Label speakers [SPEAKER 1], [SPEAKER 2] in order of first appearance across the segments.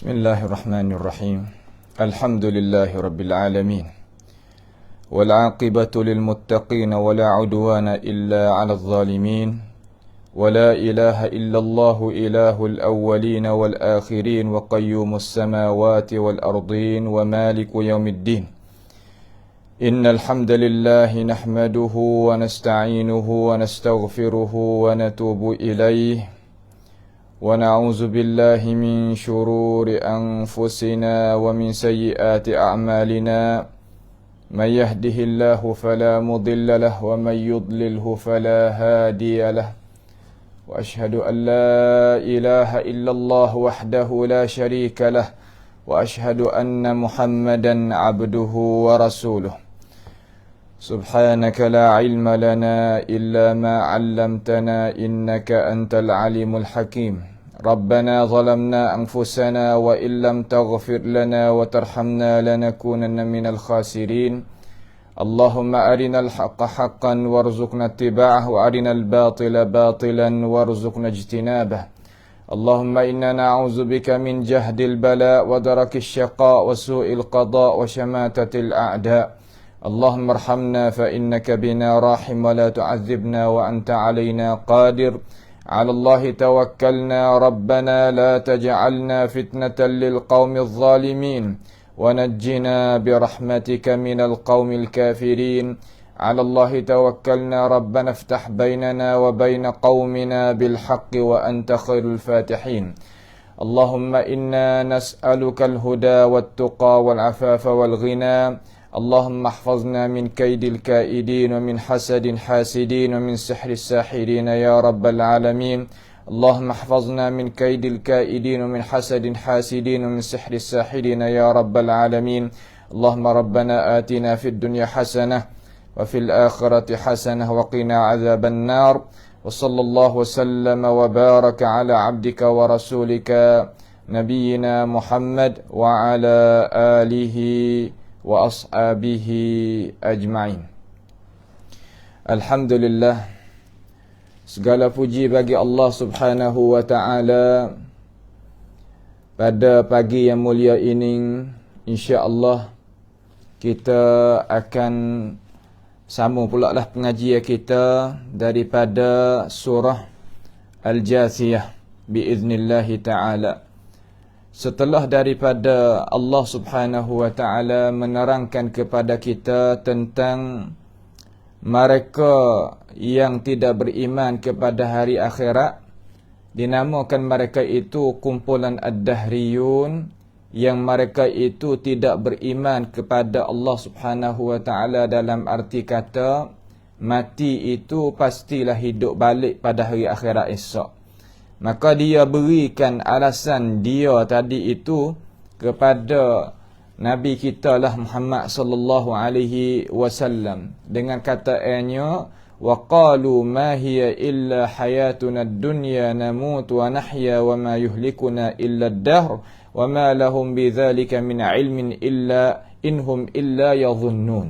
[SPEAKER 1] Bismillahirrahmanirrahim. Alhamdulillahi rabbil alamin. Wal 'aqibatu lil muttaqin wa la 'udwana illa 'alal zalimin. Wa la ilaha illallahu ilahul awwalin wal akhirin wa qayyumus samawati wal ardin wa maliku yaumiddin. Innal hamdalillahi nahmaduhu wa nasta'inuhu wa nastaghfiruhu wa natubu ilayhi. ونعوذ بالله من شرور أنفسنا ومن سيئات أعمالنا من يهده الله فلا مضل له ومن يضلله فلا هادي له وأشهد أن لا إله إلا الله وحده لا شريك له وأشهد أن محمدا عبده ورسوله سبحانك لا علم لنا إلا ما علمتنا إنك أنت العليم الحكيم ربنا ظلمنا أنفسنا وإن لم تغفر لنا وترحمنا لنكونن من الخاسرين اللهم أرنا الحق حقا وارزقنا اتباعه وأرنا الباطل باطلا وارزقنا اجتنابه اللهم إنا نعوذ بك من جهد البلاء ودرك الشقاء وسوء القضاء وشماتة الأعداء اللهم ارحمنا فإنك بنا راحم ولا تعذبنا وأنت علينا قادر على الله توكلنا ربنا لا تجعلنا فتنة للقوم الظالمين ونجنا برحمتك من القوم الكافرين على الله توكلنا ربنا افتح بيننا وبين قومنا بالحق وأنت خير الفاتحين اللهم إنا نسألك الهدى والتقى والعفاف والغنى اللهم احفظنا من كيد الكائدين ومن حسد حاسدين ومن سحر الساحرين يا رب العالمين اللهم احفظنا من كيد الكائدين ومن حسد حاسدين ومن سحر الساحرين يا رب العالمين اللهم ربنا آتنا في الدنيا حسنة وفي الآخرة حسنة وقنا عذاب النار وصلى الله وسلم وبارك على عبدك ورسولك نبينا محمد وعلى آله wa ashabihi ajma'in. Alhamdulillah, segala puji bagi Allah Subhanahu wa ta'ala. Pada pagi yang mulia ini, insya-Allah kita akan sambung pula lah pengajian kita daripada surah Al-Jathiyah biiznillah ta'ala. Setelah daripada Allah Subhanahu wa ta'ala menerangkan kepada kita tentang mereka yang tidak beriman kepada hari akhirat, dinamakan mereka itu kumpulan ad-dahriyun, yang mereka itu tidak beriman kepada Allah Subhanahu wa ta'ala dalam arti kata mati itu pastilah hidup balik pada hari akhirat esok. Maka dia berikan alasan dia tadi itu kepada Nabi kita lah Muhammad sallallahu alaihi wasallam dengan kataannya wa qalu ma hiya illa hayatuna ad-dunya namutu wa nahya wa ma yuhlikuna illa ad-dahr wa ma lahum bidzalika min ilmin illa inhum illa yadhunnun.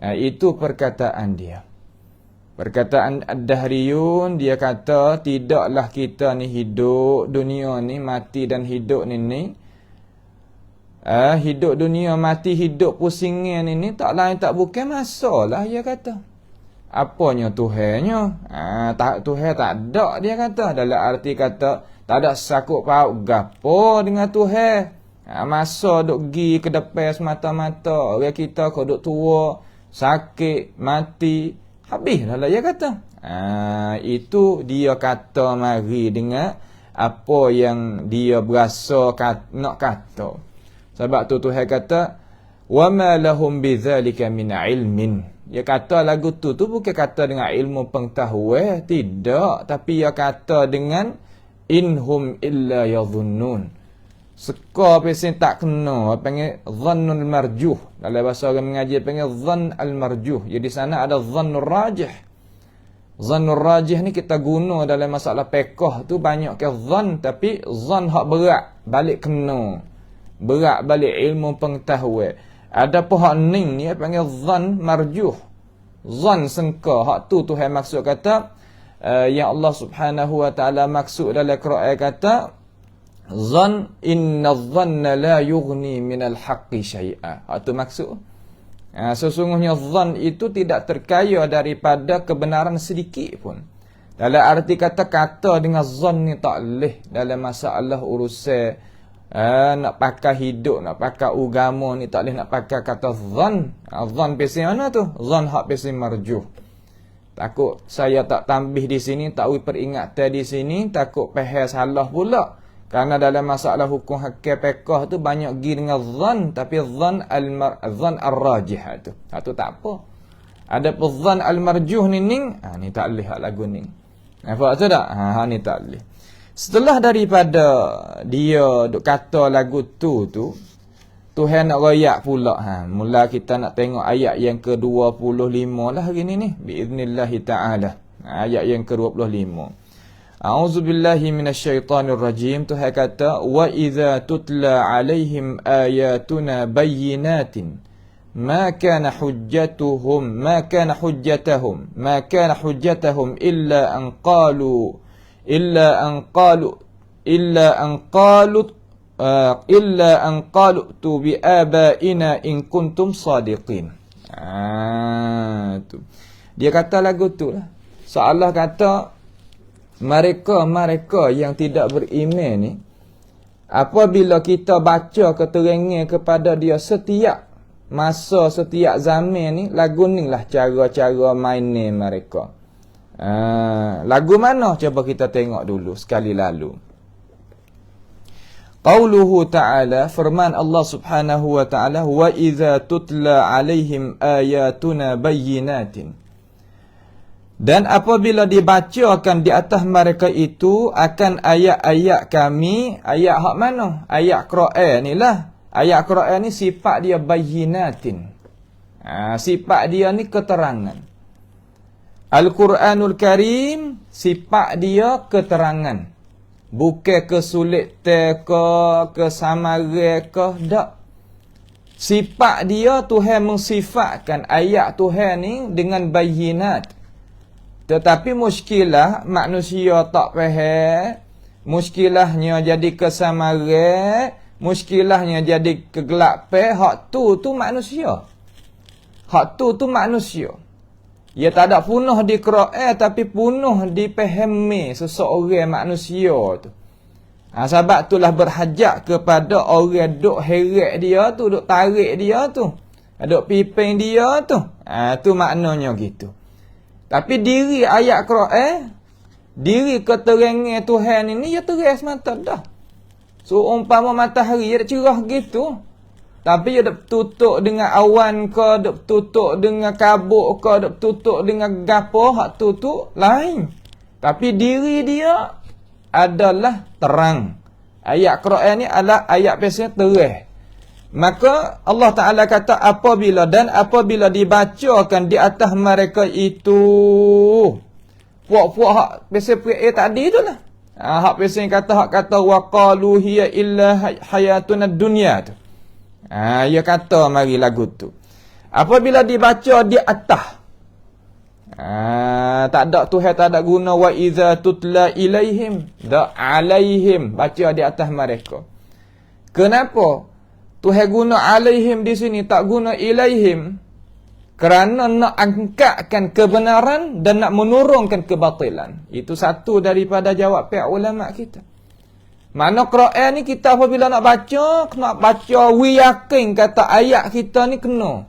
[SPEAKER 1] Itu perkataan dia. Perkataan ad-dahriyun, dia kata tidaklah kita ni hidup dunia ni, mati dan hidup ni hidup dunia mati hidup pusingnya ni tak lain tak bukan masalah, dia kata. Apanya Tuhannya? Tak Tuhan tak ada, dia kata. Dalam arti kata tak ada sakut paut gapo dengan Tuhan. Masa duk gi ke depan semata-mata, orang kita kau duk tua, sakit, mati, habislah lah dia kata. Itu dia kata mari dengan apa yang dia berasa nak kata. Sebab tu Tuhan kata wa ma lahum bidzalika min ilmin. Dia kata lagu tu bukan kata dengan ilmu pengetahuan, tidak, tapi dia kata dengan inhum illa yadhunnun. Seka pesen tak kena, panggil dhannul marjuh. Dalam bahasa orang mengaji panggil dhann al-marjuh. Jadi sana ada dhannul rajih. Dhannul rajih ni kita guna dalam masalah fiqh tu banyak ke dhann, tapi dhann hak berat balik kena. Berat balik ilmu pengetahuan. Ada pun hak ning ni panggil dhann marjuh. Dhann sengka. Hak tu Tuhan maksud kata yang Allah Subhanahu wa ta'ala maksud dalam Quran kata Zan inna dhanna la yughni minal haqqi syai'a. Itu maksud. Sesungguhnya zan itu tidak terkaya daripada kebenaran sedikit pun. Dalam arti kata-kata dengan zan ni tak leh dalam masalah urusan nak pakai hidup, nak pakai agama ni tak leh nak pakai kata zan. Zan pesi mana tu? Zan hak pesi marjuh. Takut saya tak tambih di sini, tak peringatan di sini, takut pahal salah pula. Karena dalam masalah hukum hakim fiqh tu banyak gi dengan zan, tapi zan al-rajih tu. Tu tak apa. Ada zan al-marjuh ni ni tak leh hak lagu ni. Nampak tu tak? Ni tak leh. Setelah daripada dia duk kata lagu tu Tuhan nak royak pula. Mula kita nak tengok ayat yang ke-25 lah hari ni biiznillahi taala. Ayat yang ke-25. A'udzubillahi minasyaitonir rajim. Tuhan kata wa idza tutla alaihim ayatuna bayyinatin ma kana hujjatuhum illa an qalu tu bi abaina in kuntum sadiqin. Tu. Dia kata lagu tu lah. Allah kata mereka yang tidak beriman ni, apabila kita baca keterangan kepada dia setiap masa, setiap zaman ni, lagu ni lah cara-cara mainnya mereka. Lagu mana? Cuba kita tengok dulu sekali lalu. Qauluhu ta'ala, firman Allah subhanahu wa ta'ala, wa idza tutla alaihim ayatuna bayyinatin. Dan apabila dibacakan di atas mereka itu akan ayat-ayat kami, ayat hak mana? Ayat Quran ni lah. Ayat Quran ni sifat dia bayyinatin. Sifat dia ni keterangan. Al-Quranul Karim sifat dia keterangan. Bukan kesulitan ke, kesamaran ke, tak. Sifat dia Tuhan mensifatkan ayat Tuhan ni dengan bayyinat. Tetapi muskilah manusia tak faham, muskilahnya jadi kesamaran, muskilahnya jadi kegelapan. Hak tu manusia. Hak tu manusia. Ia tak ada punuh di Quran tapi punuh dipahami seseorang manusia tu. Sebab itulah berhajat kepada orang duk heret dia tu, duk tarik dia tu, duk piping dia tu. Tu maknanya gitu. Tapi diri ayat Quran, diri keterangan Tuhan ini, ia terang semata dah. So, umpama matahari, ia cerah gitu. Tapi ia dah tutup dengan awan ke, dah tutup dengan kabut ke, dah tutup dengan gapo, hak tutup, lain. Tapi diri dia adalah terang. Ayat Quran ni adalah ayat biasanya terang. Maka Allah Ta'ala kata apabila dibacakan di atas mereka itu puak-puak hak biasa tadi tu lah. Hak biasa kata wa qalu hiya illa hayatuna dunya tu. Ia kata mari lagu tu. Apabila dibaca di atas. Tak ada Tuhan tak ada guna wa iza tutla ilaihim. Da alaihim. Baca di atas mereka. Kenapa? Tuhan guna alaihim di sini, tak guna ilaihim. Kerana nak angkatkan kebenaran dan nak menurunkan kebatilan. Itu satu daripada jawab pihak ulama kita. Mana Quran ni kita apabila nak baca, we yakin kata ayat kita ni kena.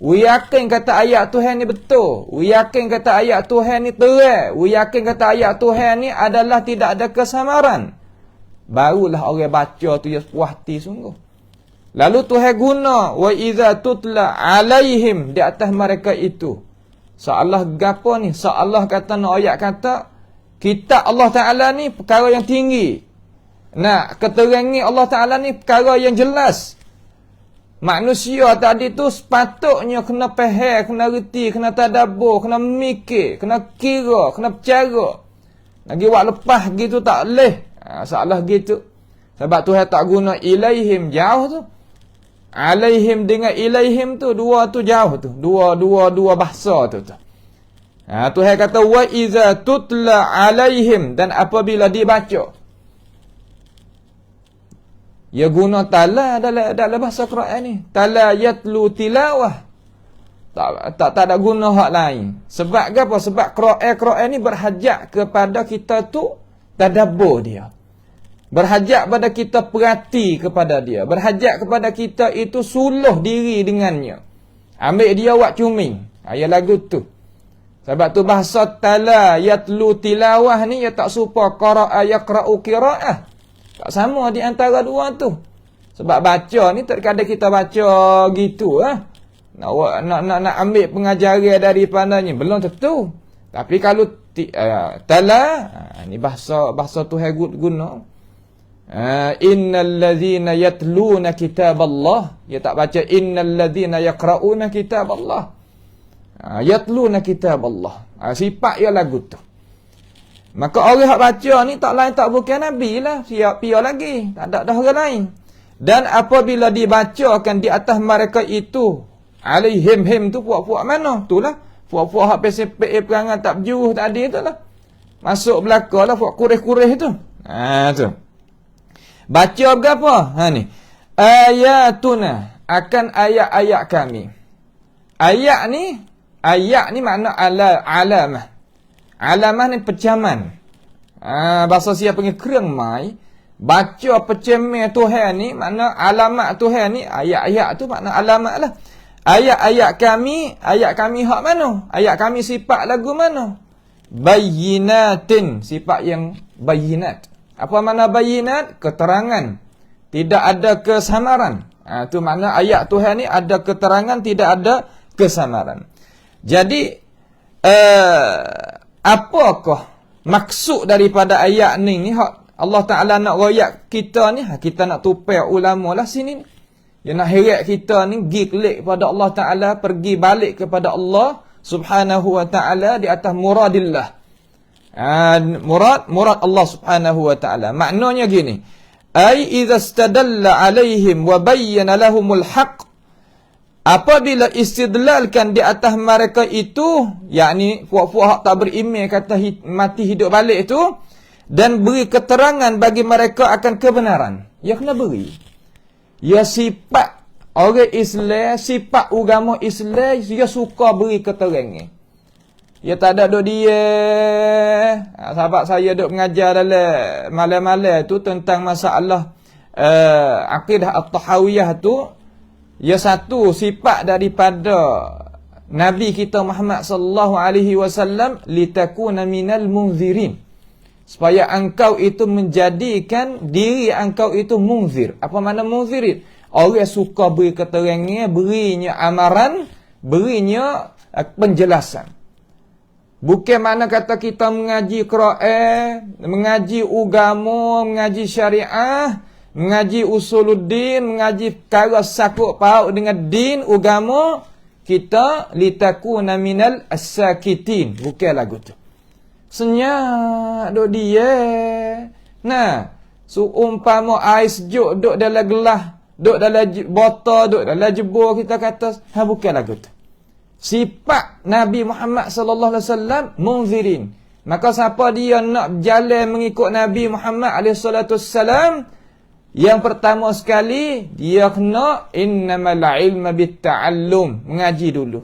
[SPEAKER 1] We yakin kata ayat Tuhan ni betul. We yakin kata ayat Tuhan ni terang. We yakin kata ayat Tuhan ni adalah tidak ada kesamaran. Barulah orang baca tu dia puas hati sungguh. Lalu Tuhan guna wa iza tutla alaihim di atas mereka itu. Seolah gapo ni? Seolah kata nak ayat kata kitab Allah Ta'ala ni perkara yang tinggi. Nak keterangi Allah Ta'ala ni perkara yang jelas. Manusia tadi tu sepatutnya kena faham, kena reti, kena tadabbur, kena mikir, kena kira, kena bercara. Lagi wak lepas gitu tak leh. Seolah gitu. Sebab Tuhan tak guna ilaihim jauh tu. Alaihim dengan ilaihim tu dua tu jauh tu. Dua bahasa tu. Tuhan kata wa iza tutla alaihim dan apabila dibaca. Ia guna tala dalam bahasa Quran ni. Tala yatlu tilawah. Tak ada guna hak lain. Sebab apa? Sebab Quran ni berhajat kepada kita tu tadabbur dia. Berhajat pada kita perhati kepada dia. Berhajat kepada kita itu suluh diri dengannya. Ambil dia buat cuming. Ayat lagu tu. Sebab tu bahasa tala yatlu tilawah ni ia tak serupa qara'a yaqra'u qira'ah. Tak sama di antara dua tu. Sebab baca ni terkadang kita baca gitu nak ambil pengajaran daripadanya belum tentu. Tapi kalau tala ni bahasa Tuhan guna. Innal ladzina yatluna kitaballah. Dia tak baca innal ladzina yaqra'una kitaballah. Yatluna kitaballah. Sifat dia lagu tu. Maka orang yang baca ni tak lain tak bukan Nabi lah. Siap pia lagi. Tak ada dah orang lain. Dan apabila dibacakan di atas mereka itu, alaihim tu puak-puak mana? Itulah. Puak-puak hak PCPA perangan tak berjuruh tadi tu lah. Masuk belakang lah puak kurih-kurih tu. Tu. Baca berapa? Ni. Ayatuna. Akan ayat-ayat kami. Ayat ni makna alamah. Alamah ni pecaman. Bahasa siapa panggil kereng mai. Baca pecemeh Tuhan ni makna alamat Tuhan ni. Ayat-ayat tu makna alamat lah. Ayat-ayat kami hak mana? Ayat kami sifat lagu mana? Bayyinatin. Sifat yang bayyinat. Apa makna bayyinat? Keterangan. Tidak ada kesamaran. Tu makna ayat Tuhan ni ada keterangan, tidak ada kesamaran. Jadi, apakah maksud daripada ayat ni hak Allah Ta'ala nak royak kita ni? Kita nak tupai ulama lah sini ni. Dia nak heret kita ni pergi kelik kepada Allah Ta'ala, pergi balik kepada Allah Subhanahu wa Ta'ala di atas muradillah. Murad Allah Subhanahu wa Ta'ala. Maknanya gini. Ai idza istadalla alaihim wa bayyana lahumul haqq. Apabila istidlalkan di atas mereka itu, yakni puak-puak hak tak beriman kata mati hidup balik itu, dan beri keterangan bagi mereka akan kebenaran. Ya kena beri. Ya sifat orang Islam, sifat agama Islam, dia suka beri keterangan. Ya tak ada duk dia. Sahabat saya duk mengajar dalam malam-malam tu tentang masalah akidah at-tahawiyah tu. Ya satu sifat daripada Nabi kita Muhammad sallallahu alaihi wasallam litakuna minal munzirin. Supaya engkau itu menjadikan diri engkau itu munzir. Apa makna munzirin? Orang suka beri keterangan, berinya amaran, berinya penjelasan. Bukan mana kata kita mengaji Quran, mengaji agama, mengaji syariah, mengaji usuluddin, mengaji perkara sakut paut dengan din, agama, kita litakuna minal as-sakitin. Bukan lagu tu. Senyap duk dia. Nah, seumpama air sejuk duk dalam gelas, duk dalam botol, duk dalam jebur kita kata, bukan lagu tu. Sifat Nabi Muhammad sallallahu alaihi wasallam munzirin. Maka siapa dia nak berjalan mengikut Nabi Muhammad alaihi salatu wasallam, yang pertama sekali dia kena innamal ilma bitta'allum, mengaji dulu.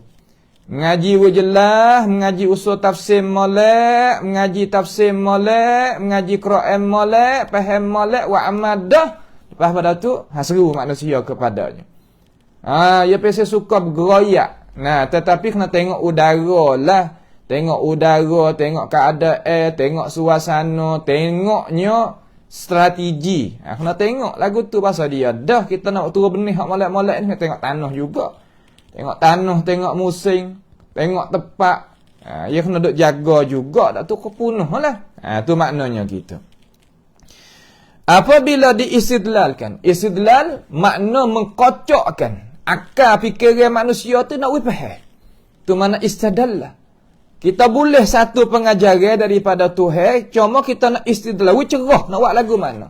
[SPEAKER 1] Mengaji wajelah, mengaji usul tafsir molek, mengaji tafsir molek, mengaji Quran molek, faham molek, wa amadah. Lepas pada tu, seru manusia kepadanya. Ya pasti suka bergeroyak. Nah, tetapi kena tengok udara lah. Tengok udara, tengok keadaan, tengok suasana, tengoknya strategi. Kena tengok lagu tu pasal dia. Dah kita nak turun benih hak molek-molek ni, tengok tanah juga. Tengok tanah, tengok musim, tengok tepat. Ya kena duk jaga juga, tak tu kepunuh lah. Tu maknanya gitu. Apabila diistidlalkan, istidlal makna mengkocokkan akal fikiran manusia tu nak faham. Tu makna istadallah. Kita boleh satu pengajaran daripada Tuhan, cuma kita nak istidlal, cerah nak buat lagu mana.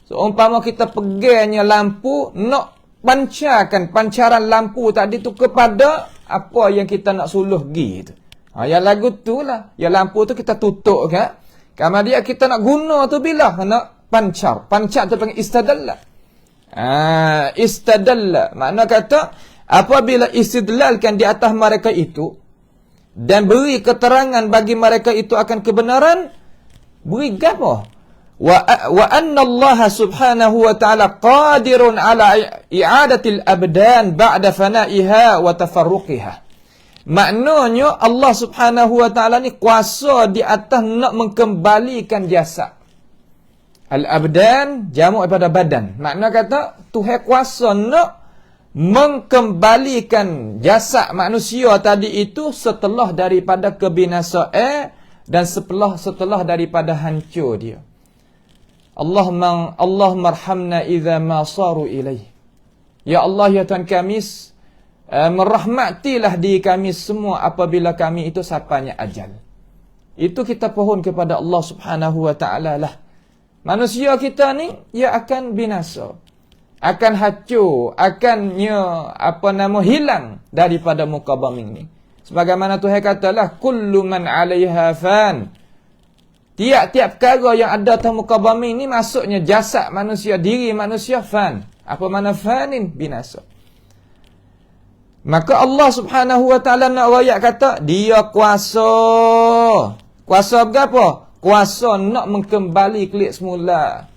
[SPEAKER 1] So umpama kita pegangnya lampu, nak pancaran lampu tadi tu kepada apa yang kita nak suluh gitu. Yang lagu tu lah. Yang lampu tu kita tutup kan. Kemudian kita nak guna tu bila nak pancar. Pancar tu panggil istadallah. Istadalla, makna kata apabila istidlalkan di atas mereka itu dan beri keterangan bagi mereka itu akan kebenaran, beri gapo? Wa anna Allah subhanahu wa ta'ala qadirun ala i'adatil abdan ba'da fana'iha wa tafarruqiha. Maknanya Allah subhanahu wa ta'ala ni kuasa di atas nak mengembalikan jasad. Al-abdan jamak daripada badan. Makna kata Tuhan kuasa nak mengembalikan jasad manusia tadi itu setelah daripada kebinasaan dan setelah daripada hancur dia. Allah marhamna idza ma saru ilaih. Ya Allah, ya Tuhan kami, merahmatilah diri kami semua apabila kami itu sampainya ajal. Itu kita pohon kepada Allah Subhanahu wa taala lah. Manusia kita ni ia akan binasa, akan hancur, akan hilang daripada muka bumi ni. Sebagaimana Tuhan katalah, kullu man 'alaiha fan. Tiap-tiap perkara yang ada atas muka bumi ni maksudnya jasad manusia, diri manusia fan. Apa makna fanin? Binasa. Maka Allah Subhanahu wa taala nak rakyat kata dia kuasa. Kuasa berapa? Kuasa nak mengembali kelik semula.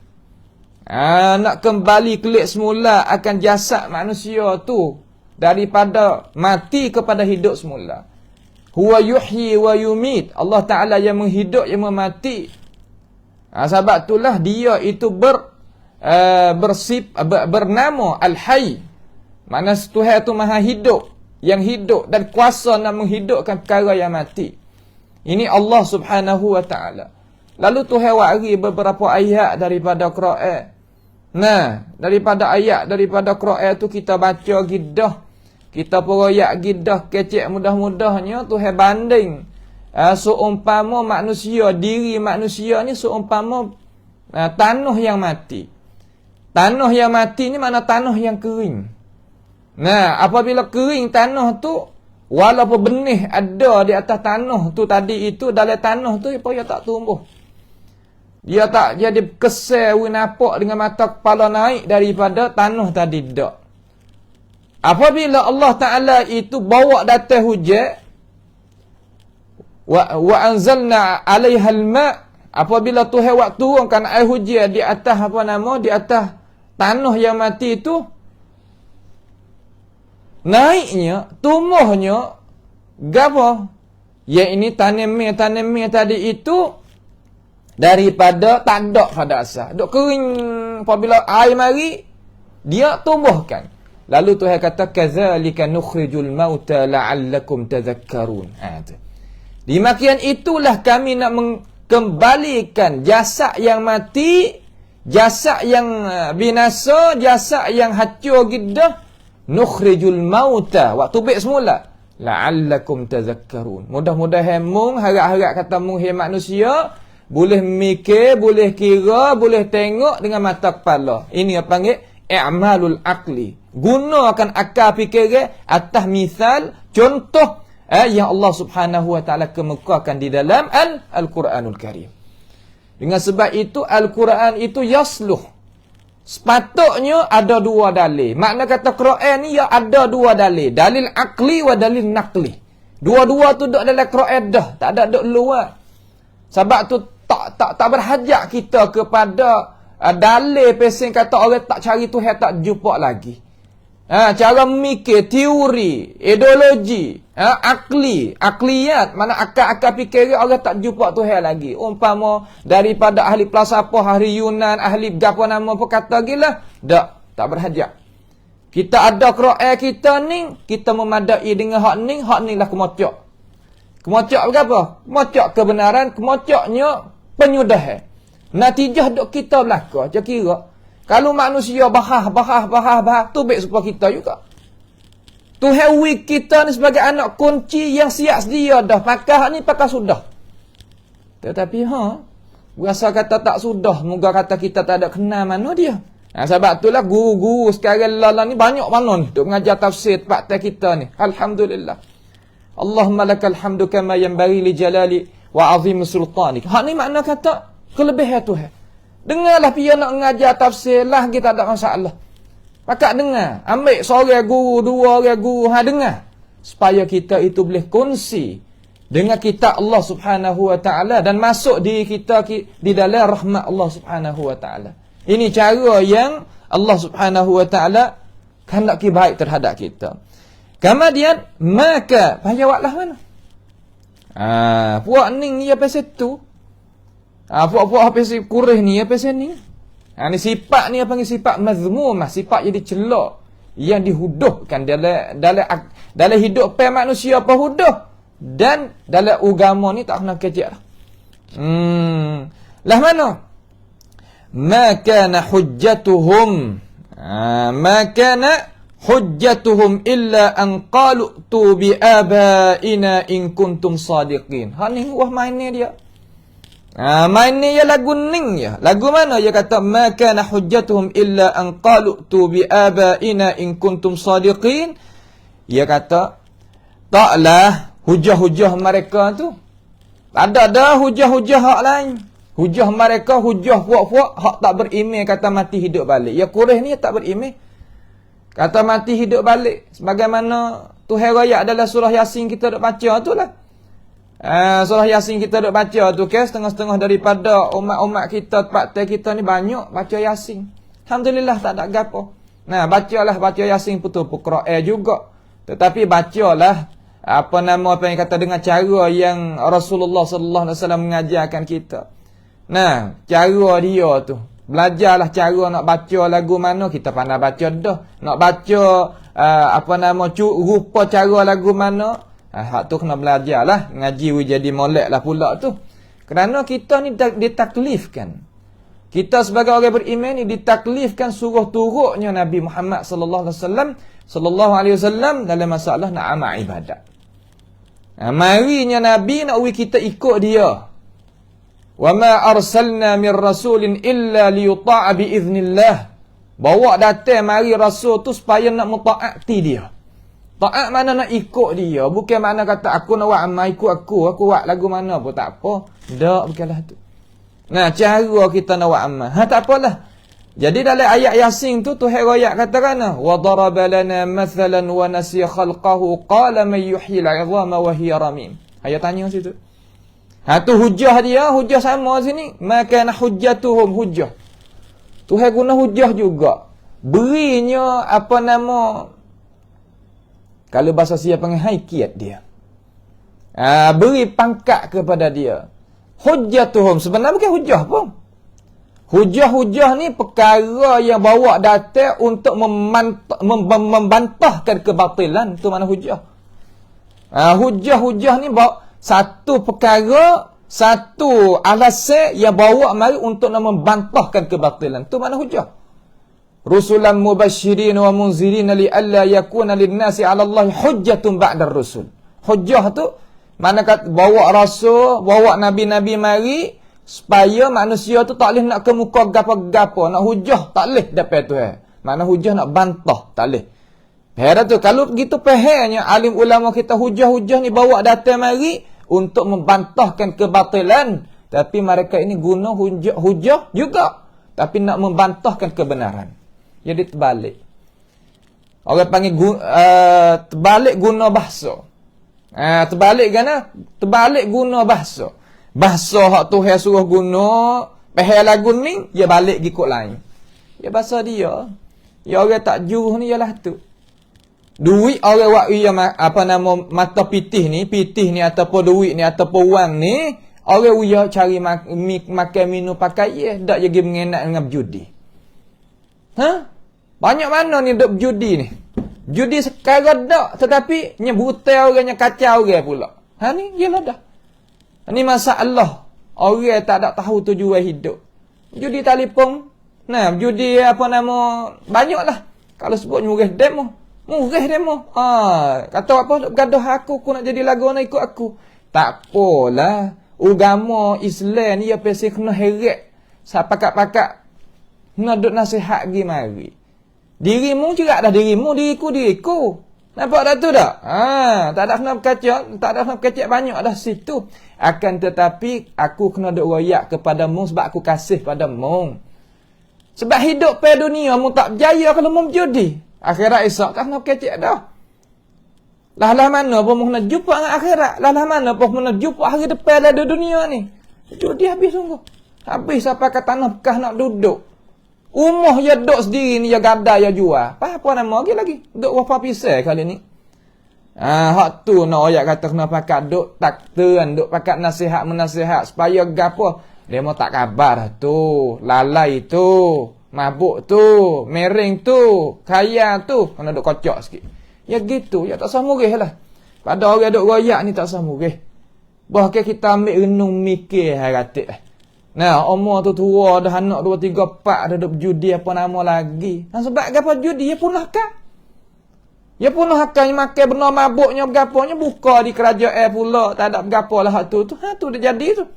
[SPEAKER 1] Nak kembali kelik semula akan jasad manusia tu daripada mati kepada hidup semula. Huwa yuhyi wa yumit. Allah Ta'ala yang menghidup, yang memati. Sebab itulah dia itu bernama Al-Hayy. Makna Tuhan itu maha hidup, yang hidup dan kuasa nak menghidupkan perkara yang mati. Ini Allah Subhanahu wa Ta'ala. Lalu Tuhan wari beberapa ayat daripada Quran. Nah, daripada ayat daripada Quran tu kita baca gidah. Kita peroyak gidah kecek mudah-mudahnya Tuhan banding seumpama manusia, diri manusia ni seumpama tanah yang mati. Tanah yang mati ni mana tanah yang kering. Nah, apabila kering tanah tu, walaupun benih ada di atas tanah tu tadi itu, dalam tanah tu dia tak tumbuh. Dia tak jadi kesel nampak dengan mata kepala naik daripada tanah tadi dak. Apabila Allah Ta'ala itu bawa datang hujan, wa anzalna 'alaiha al-ma', apabila Tuhan waktu turunkan air hujan di atas di atas tanah yang mati itu, naiknya, tumbuhnya gapo? Ya ini tanam tadi itu daripada tak ada pada asal. Dok kering, apabila air mari dia tumbuhkan. Lalu Tuhan kata kadzalika nukhrijul mauta la'allakum tadhakkarun. Demikian itulah kami nak mengembalikan jasad yang mati, jasad yang binasa, jasad yang hancur gidah. Nukhrijul mauta, waktu baik semula, la'allakum tadhakkarun. Mudah-mudahan mung harap-harap kata mung hai manusia boleh mikir, boleh kira, boleh tengok dengan mata kepala. Ini apa panggil i'malul aqli. Gunakan akal fikir atas misal, contoh yang Allah Subhanahu wa taala kemukakan di dalam Al-Quranul Karim. Dengan sebab itu Al-Quran itu yasluh. Sepatutnya ada dua dalil. Makna kata Quran ni ya ada dua dalil. Dalil akli wa dalil naqli. Dua-dua tu duduk dalam Quran dah, tak ada duduk luar. Sebab tu tak berhajat kita kepada dalil pesing kata orang tak cari Tuhan tak jumpa lagi. Cara memikir, teori, ideologi, akliyat, mana akal-akal fikir orang tak jumpa Tuhan lagi. Umpama daripada ahli falsafah, ahli Yunan, ahli apa nama apa kata gila, tak berhajat. Kita ada Quran kita ni, kita memadai dengan hak ni lah kemocok. Kemocok berapa? Kemocok kebenaran, kemocoknya penyudahan. Natijah dok kita belaka, je kira. Kalau manusia bahah, tu baik supaya kita juga. Tuhan wik kita ni sebagai anak kunci yang siap sedia dah. Pakai ni pakai sudah. Tetapi berasa kata tak sudah, moga kata kita tak ada kenal mana dia. Sebab itulah guru-guru sekarang lala ni banyak mana ni duk mengajar tafsir tempat kita ni. Alhamdulillah. Allahumma lakal hamdu kama yanbaghi li jalali wa azim sultanik. Hak ni makna kata kelebihan Tuhan. Dengarlah pia nak mengajar tafsir lah, kita tak ada masalah. Pakak dengar. Ambil seorang guru, dua orang guru, dengar. Supaya kita itu boleh kongsi dengan kitab Allah Subhanahu wa taala dan masuk diri kita di dalam rahmat Allah Subhanahu wa taala. Ini cara yang Allah Subhanahu wa taala hendak baik terhadap kita. Kemudian maka payawaklah mana? Puak ning ni apa situ? Puak-puak apa si kurih ni apa sini? Ni sifat ni apa panggil sifat mazmumah, sifat yang dicelak, yang dihuduhkan dalam hidup manusia apa huduh, dan dalam agama ni tak kena kecek lah. Lah mana? Ma kana hujjatuhum illa an qalu tu bi abaina in kuntum sadiqin. Ni wah mainnya dia. Mainnya ya lagu ning ya. Lagu mana? Dia kata ma kana hujjatuhum illa an qalu tu bi abaina in kuntum sadiqin. Dia kata taklah hujah-hujah mereka tu. Ada hujah-hujah hak lain. Hujah mereka, hujah puak-puak hak tak beriman kata mati hidup balik. Ya Quraisy ni tak beriman. Kata mati hidup balik. Sebagaimana Tuhan raya adalah surah Yasin kita duk baca tu lah. Surah Yasin kita duk baca tu ke setengah-setengah daripada umat-umat kita, tempat kita ni banyak baca Yasin. Alhamdulillah tak ada gapo. Nah, baca Yasin betul Quran juga. Tetapi bacalah apa yang kata dengan cara yang Rasulullah sallallahu alaihi wasallam mengajarkan kita. Nah, cara dia tu. Belajarlah cara nak baca lagu mana, kita pandai baca dah. Nak baca rupa cara lagu mana, hak tu kena belajarlah, ngaji jadi molek lah pula tu. Kerana kita ni ditaklifkan. Kita sebagai orang beriman ni ditaklifkan suruh turutnya Nabi Muhammad sallallahu alaihi wasallam dalam masalah nak amal ibadat. Marinya Nabi nak kita ikut dia. Wa ma arsalna min rasulin illa liyuta'a bi iznillah. Bawa datang mari rasul tu supaya nak mentaati dia. Taat mana nak ikut dia, bukan makna kata aku nak buat amal ikut aku buat lagu mana pun tak apa. Tak, bukanlah tu. Nah, cara kita nak buat amal. Tak apalah. Jadi dalam ayat Yasin tu Tuhan royak katakan, wa daraba lana mathalan wa nasiya khalqahu qala man yuhyil 'idhama wa hiya ramim. Ayat tanya situ. Tu hujah dia, hujah sama sini. Maka hujjatuhum hujah. Tuhan guna hujah juga. Berinya kalau bahasa siapa panggil hakikat dia. Beri pangkat kepada dia. Hujjatuhum sebenarnya bukan hujah pun. Hujah-hujah ni perkara yang bawa datang untuk membantahkan kebatilan. Itu mana hujah. Hujah-hujah ni bawa satu perkara, satu alasan yang bawa mari untuk nak membantahkan kebatilan. Itu mana hujah. Rusulan mubasyirin wa munzirin li alla yakuna lin-nasi 'ala Allah hujjatun ba'da ar-rusul. Hujjah tu mana kata bawa rasul, bawa nabi-nabi mari supaya manusia tu tak boleh nak ke muka gapo-gapo, nak hujah tak boleh dapat tu. Mana hujah nak bantah tak boleh. Heran tu kalau begitu fahamnya alim ulama kita hujah-hujah ni bawa datang mari untuk membantahkan kebatilan, tapi mereka ini guna hujah juga tapi nak membantahkan kebenaran. Jadi terbalik. Orang panggil terbalik guna bahasa. Terbalik guna bahasa. Bahasa hak Tuhan suruh guna, pahal lagu ni dia balik ikut lain. Ya bahasa dia. Ya orang tak juruh ni ialah tu. Duit orang wak yang mata pitih ni ataupun duit ni ataupun wang ni, orang uya cari makan minum pakai dak jadi mengenak dengan berjudi. Banyak mana ni duk berjudi ni? Judi sekarang dak, tetapi nyebutai orangnya kacau orang pula. Ni jelah dah. Ni masalah. Orang tak ada tahu tujuan hidup. Judi telefon. Nah, judi banyaklah. Kalau sebut murah demo. Kata apa gaduh aku nak jadi lagu nak ikut aku. Tak apalah. Agama Islam ni apa sih kena heret. Pakat-pakat nak duk nasihat gi mari. Dirimu juga dah diriku. Nampak dah tu dah? Tak ada kena berkacak banyak dah situ. Akan tetapi aku kena duk royak kepadamu sebab aku kasih padamu. Sebab hidup pada dunia mu tak berjaya kalau mu berjudi. Akhirat esok tak nak kecek dah. Lah mana pun mu nak jumpa dengan akhirat. Lah mana pun mu nak jumpa hari depan ada dunia ni. Judi habis sungguh. Habis sampai ke tanah bekas nak duduk. Umah ya duduk sendiri ni, ya gadai, ya jual. Apa nama lagi? Duduk berapa pisai kali ni? Hak tu nak ayat kata kena pakai duk taktuan, duk pakai nasihat-menasihat supaya gapo? Dia mau tak kabar tu, lalai tu, mabuk tu, mering tu, kaya tu, kena duk kocok sikit. Ya gitu, ya tak samurih lah. Pada orang duk royak ni tak samurih. Bahkan kita ambil renung mikir haratik. Nah, umur tu tua dah anak 2 3 4 dah duk judi apa nama lagi. Dan sebab gapo judi ya punah kan? Ya punah akan makan benda mabuknya gaponya buka di kerajaan pula, tak ada gapo lah hak tu. Ha tu dah jadi tu.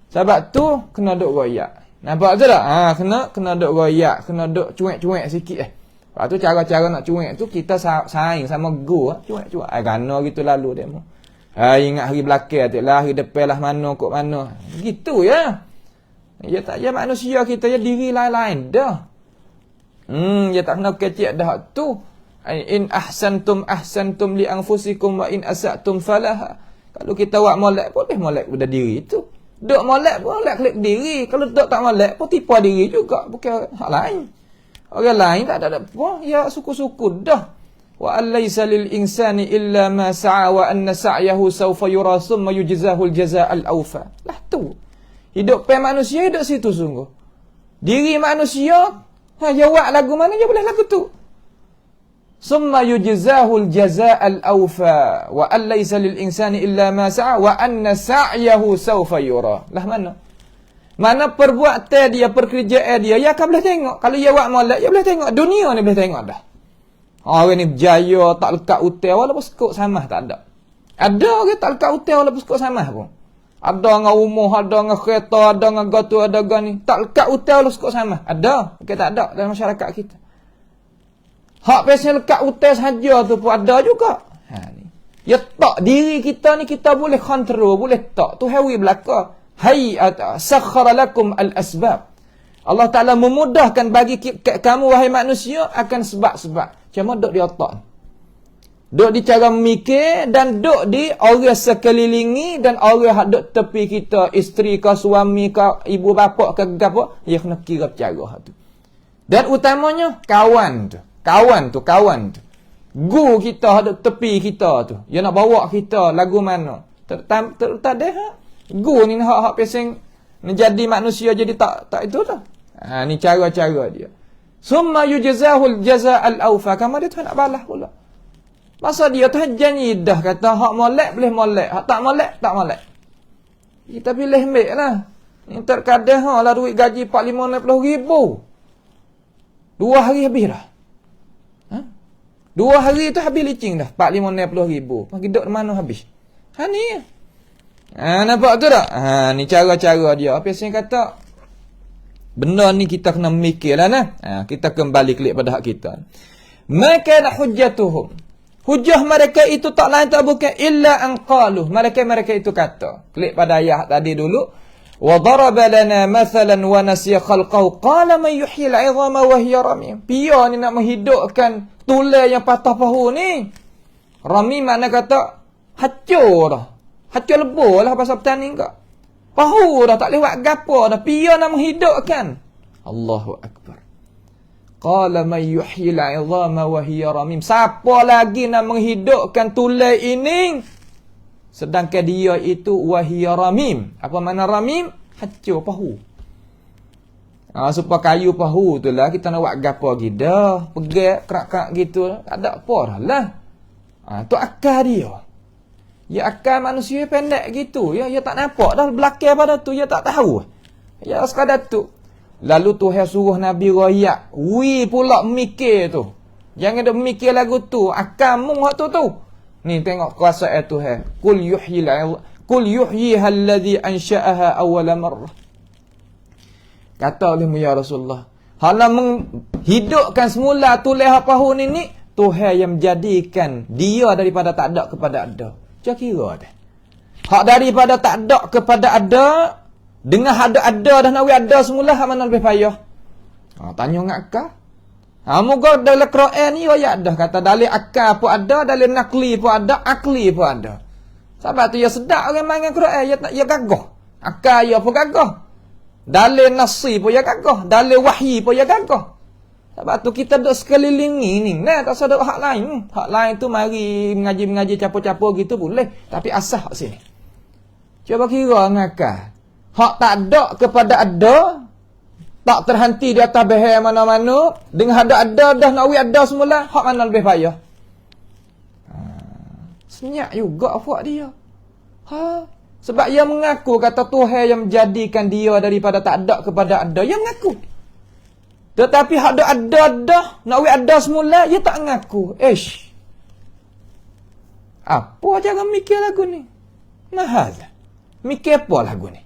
[SPEAKER 1] Sebab tu kena duk royak. Nampak tu tak? Kena duk royak, kena duk cuek-cuek sikit. Lepas tu cara-cara nak cuek tu kita saing sama go cuek-cuek. Gana gitu lalu demo. Ingat hari belakang tu lah, hari depan lah mana kok mana. Gitu ya. Ya tak ya manusia kita ya diri lain-lain dah. Ya tak kena kecek dah tu. In ahsantum li anfusikum wa in asatum falaha. Kalau kita buat molek boleh molek pada diri tu. Duk molek boleh klik diri. Kalau duk tak molek pun tipu diri juga, bukan hak lain. Orang lain tak ada apa, ya suku-suku dah. Wa alaysa lil insani illa ma sa'a wa anna sa'yahu sawfa yura thumma yujzahu al jazaa'al awfa. Lah tu. Hidup manusia hidup situ sungguh. Diri manusia, ya buat lagu mana je boleh lagu tu. Summa yujzahu al jazaa'al awfa wa alaysa lil insani illa ma sa'a wa anna sa'yahu sawfa yura. Lah mana? Mana perbuatan dia, pekerjaan dia, ya akan boleh tengok. Kalau dia buat molek, ya boleh tengok. Dunia ni boleh tengok dah. Orang ni berjaya, tak lekat hotel, walaupun sekut samah tak ada. Ada orang tak lekat hotel, walaupun sekut samah pun. Ada dengan rumah, ada dengan kereta, ada dengan gatu, ada dengan ni. Tak lekat hotel, walaupun sekut samah. Ada. Mungkin tak ada dalam masyarakat kita. Hak pasal lekat hotel sahaja tu pun ada juga. Ni. Ya tak, diri kita ni kita boleh kontrol, boleh tak. Tu hawi belaka. Hai sakhara lakum al-asbab. Allah Ta'ala memudahkan bagi kamu wahai manusia akan sebab-sebab. Cuma duk di otak. Duk di cara memikir dan duk di orang sekelilingi dan orang yang duk tepi kita, isteri ke suami ke ibu bapa ke apa, dia kena kira bercara tu. Dan utamanya kawan tu. Kawan tu. Gu kita duk tepi kita tu. Dia nak bawa kita lagu mana? Tak ada hak. Gu ni hak pesing menjadi manusia jadi tak itu dah. Ni cara-cara dia. Summa yujzahul jazaa'al awfa. Kamu dia tu nak balas pula. Masa dia tu janji dah kata hak molek boleh molek, hak tak molek tak molek. Kita pilih ambil lah. Ni terkadang lah duit gaji 4-5 ribu. 2 hari habis dah. 2 hari tu habis licing dah 4-5 ribu. Pergi duduk mana habis. Ni. Nampak tu tak? Ni cara-cara dia. Apa yang kata benda ni kita kena mikirlah nah. Kita kembali klik pada hak kita. Maka hujjatuhum. Hujjah mereka itu tak lain tak bukan illa an qalu. Mereka itu kata. Klik pada ayat tadi dulu. Wa daraba lana mathalan wa nasiya khalqahu qala man yuhyi al-'idhama wa hiya ramim. Pia ni nak menghidupkan tulang yang patah pahu ni. Ramim makna kata hancur dah. Hancur lebur lah pasal petani kau. Pahu dah tak lewat gapo dah. Pia nak menghidupkan. Allahu Akbar. Qala man yuhyi al-'idhama wa hiya ramim. Siapa lagi nak menghidupkan tulang ini? Sedangkan dia itu wa hiya ramim. Apa makna ramim? Hancur pahu. Supaya kayu pahu tu lah kita nak buat gapo lagi dah. Pegang kerak-kerak gitu. Tak ada apa dah lah. Tu akal dia. Ya akal manusia pendek gitu. Ya tak nampak dah belakang pada tu. Ya tak tahu. Ya sekadar tu. Lalu Tuhan suruh Nabi royak. Pula mikir tu. Jangan dia mikir lagu tu. Akal mung hak tu. Ni tengok kuasa Tuhan. Qul yuhyiha alladhi ansha'aha awwala marrah. Kata olehmu ya Rasulullah. Hala menghidupkan semula tulah pahu ni. Tuhan yang menjadikan dia daripada tak ada kepada ada. Kira dah. Hak daripada tak ada kepada ada, dengan ada dah nak ada semula hak mana lebih payah? Tanya ngak akal. Moga dalam Quran ni ya dah kata dalil akal pun ada, dalil nakli pun ada, akli pun ada. Sebab tu ya sedap orang main Quran, ya gagah. Akal ya pun gagah. Dalil nasi pun ya gagah, dalil wahyi pun ya gagah. Sebab tu kita duk sekelilingi ni. Nah, tak ada hak lain. Hak lain tu mari mengaji-mengaji capur-capur gitu boleh, tapi asah hak sini. Cuba kira ngakal. Hak tak ada kepada ada, tak terhenti di atas behar mana-mana, dengan ada dah nak ada semula, hak mana lebih payah? Senyap juga buat dia. Sebab ia mengaku kata Tuhan yang menjadikan dia daripada tak ada kepada ada. Ia mengaku. Tetapi hak ada dah, nak ada semula, ia tak mengaku. Apa cara mikir lagu ni? Mahal. Mikir apa lagu ni?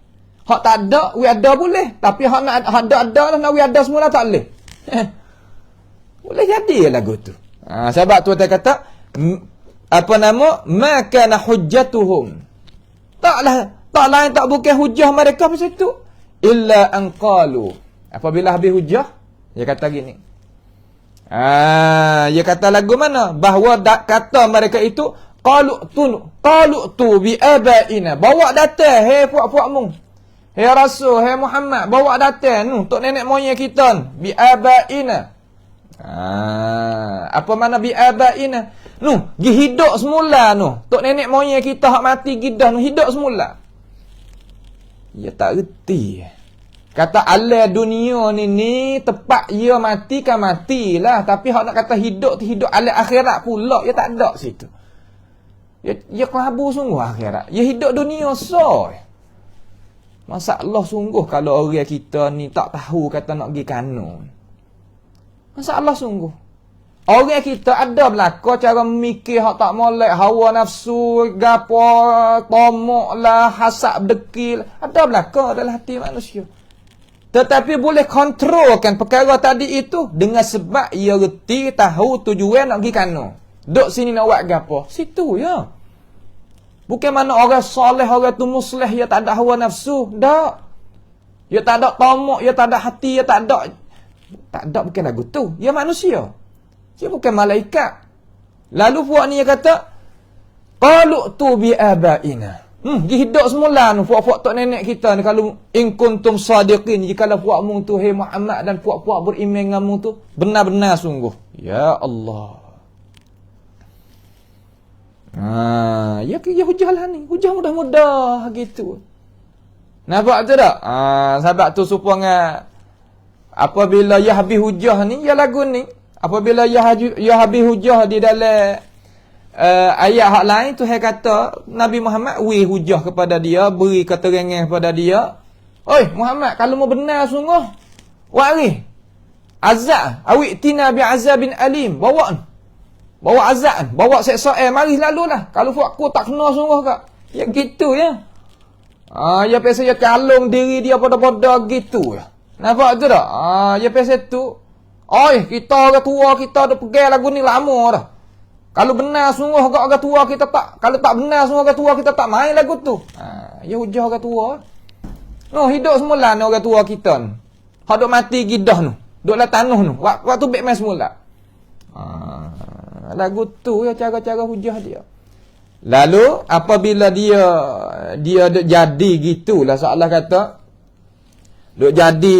[SPEAKER 1] Hak tak ada, ada boleh. Tapi hak nak ada dah, nak ada semula tak boleh. Boleh jadi lagu tu. Sebab tu dia kata, apa nama? Maka na hujjatuhum. Tak lain tak bukan hujah mereka pasal itu. Illa an qalu. Apabila habis hujah, dia kata gini. Dia kata lagu mana? Bahawa kata mereka itu qalu tu bi abaina. Bawa datang hei puak-puakmu. Hei Rasul, hei Muhammad, bawa datang tok nenek moyang kita bi abaina. Apa mana bi abaina? Gi hidup semula tok nenek moyang kita hak mati gidah hidup semula. Ya tak reti. Kata ala dunia ni tepat ia mati kan matilah, tapi hak nak kata hidup tu hidup ala akhirat pula, ya tak ada situ. Ya kelabu sungguh akhirat. Ya hidup dunia masalah sungguh kalau orang kita ni tak tahu kata nak pergi kanon. Masalah sungguh. Orang kita ada belaka cara mikir hak tak molek, hawa nafsu, gapo, tomok lah, hasad dekil, ada belaka dalam hati manusia. Tetapi boleh kontrolkan perkara tadi itu dengan sebab ia reti tahu tujuan nak pergi kanon. Duk sini nak buat gapo? Situ ya. Bukan mana orang soleh, orang tu musleh, ia tak ada hawa nafsu. Tak. Ia tak ada tomok, ia tak ada hati, ia tak ada. Tak ada bukan lagu tu. Ia manusia. Dia bukan malaikat. Lalu puak ni dia kata, qalu tu bi abaina. Hidup semula nu puak-puak tok nenek kita ni kalau in kuntum sadiqin, jikalau puakmu tu hai Muhammad dan puak-puak beriman denganmu tu benar-benar sungguh. Ya Allah. Ya hujah lah ni. Hujah mudah-mudah gitu. Nampak tu tak? Sebab tu supaya apabila ya habis hujah ni, ya lagu ni. Apabila ya habis hujah di dalam ayat hak lain tu saya kata Nabi Muhammad hujah kepada dia, beri keterangan kepada dia. Oi Muhammad, kalau mau benar sungguh, wari azab, awik tina bi azabin alim, bawa azab, bawa seksa mari lalulah. Kalau aku tak kena sungguh kak. Ya gitu ya. Ya pasal ya kalung diri dia pada-pada gitu ya. Nampak tu tak? Ya pasal tu. Oi, kita orang tua kita dah pegang lagu ni lama dah. Kalau benar sungguh orang tua kita tak, kalau tak benar sungguh orang tua kita tak main lagu tu. Ya hujah orang tua. Hidup semula ni orang tua kita ni. Hak duk mati gidah nu. Duk lah tanah nu. Waktu baik main semula. Lagu tu ya cara-cara hujah dia. Lalu apabila dia duk jadi gitulah seolah kata duk jadi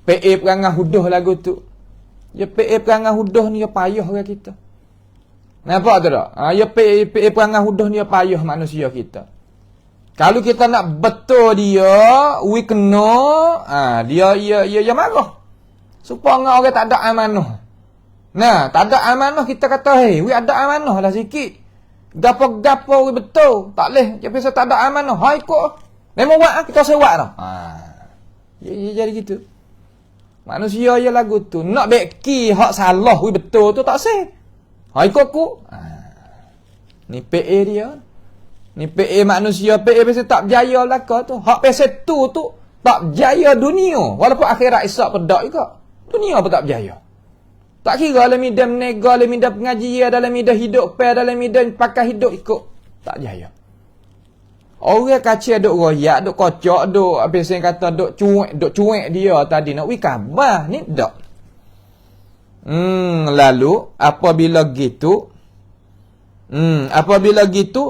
[SPEAKER 1] PA perangai huduh lagu tu. Ya PA perangai huduh ni ya payah orang kita. Nampak tu tak? Ya PA perangai huduh ni ya payah manusia kita. Kalau kita nak betul dia, we kena, dia marah. Supaya orang tak ada amanah. Nah, tak ada amanah kita kata, hey, we ada amanah lah sikit. Gapo-gapo we betul. Tak leh, dia pasal tak ada amanah. Hai kok. Memang buat kita sewak dah. Ya jadi gitu. Manusia ya lagu tu. Nak beki hak salah we betul tu tak sah. Hai kok ku. Ni PA dia. Ni PA manusia, PA pasal tak berjaya belaka tu. Hak pasal tu tak berjaya dunia. Walaupun akhirat esok pedak juga. Dunia pun tak berjaya. Tak kira dalam medan menega, dalam medan pengajian, dalam medan hidup, dalam medan pakai hidup ikut. Tak berjaya. Orang kacau duk royak, duk kocok, duk habis yang kata duk cuek dia tadi nak wi khabar ni dak. Lalu apabila gitu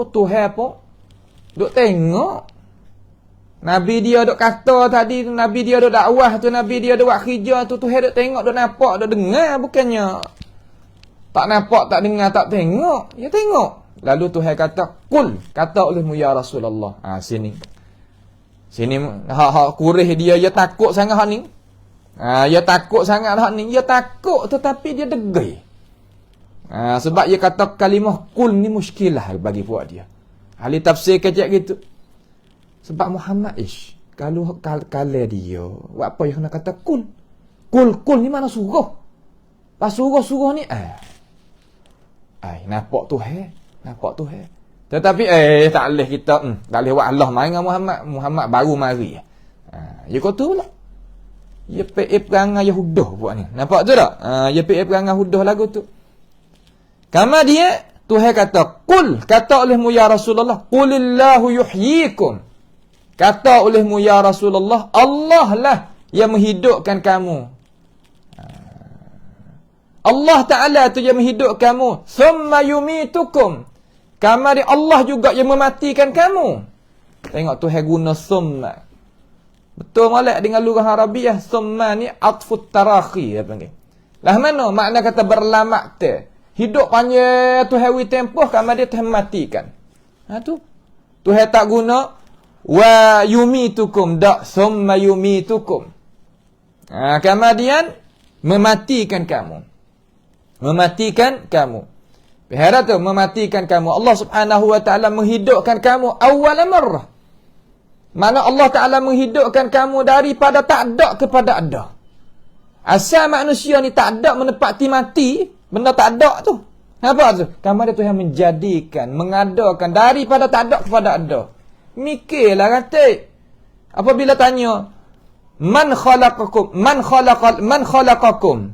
[SPEAKER 1] Tuhan pun duk tengok Nabi dia duk kata tadi tu, Nabi dia duk dakwah tu, Nabi dia duk buat kerja tu, Tuhan duk tengok, duk nampak, duk dengar, bukannya tak nampak, tak dengar, tak tengok. Ya tengok. Lalu Tuhan kata, "Qul," kata olehmu ya Rasulullah. Sini hak kurih dia, ya takut sangat hak ni. Ya takut sangat hak ni. Ya takut tetapi dia degai. Sebab dia kata kalimah qul ni muskilah bagi buat dia. Ahli tafsir kecek gitu. Sebab Muhammad kalau kala dia, buat apa dia kena kata qul? Qul ni mana suruh? Pas suruh ni nampak Tuhan. Tetapi tak boleh kita tak boleh buat Allah main dengan Muhammad baru mari. Ya kata pula. Ya perangai Yahudah buat ni. Nampak tu tak? Ya perangai Yahudah lagu tu. Kemudian Tuhan kata, "Qul," kata olehmu ya Rasulullah, "Qulillahu yuhyikum." Kata olehmu ya Rasulullah, Allah lah yang menghidupkan kamu. Allah Ta'ala tu yang menghidupkan kamu. Thumma yumitukum. Kemudian Allah juga yang mematikan kamu. Tengok Tuhan guna thumma. Betul molek dengan lugah Arabiah. Thumma ni atfut tarakhi. Lah mana makna kata berlamak tu. Hidup panjang Tuhan wi tempoh, kemudian Tuhan matikan. Tu. Tuhan tak guna wa yumitukum. Tak. Thumma yumitukum. Kemudian mematikan kamu. Mematikan kamu. Perhatikan tu, mematikan kamu. Allah Subhanahu wa taala menghidupkan kamu awal marrah. Mana Allah Taala menghidupkan kamu daripada tak ada kepada ada. Asal manusia ni tak ada menepati mati, benda tak ada tu. Apa tu? Kamu ada Tuhan menjadikan, mengadakan daripada tak ada kepada ada. Mikirlah kata. Apabila tanya, Man khalaqakum?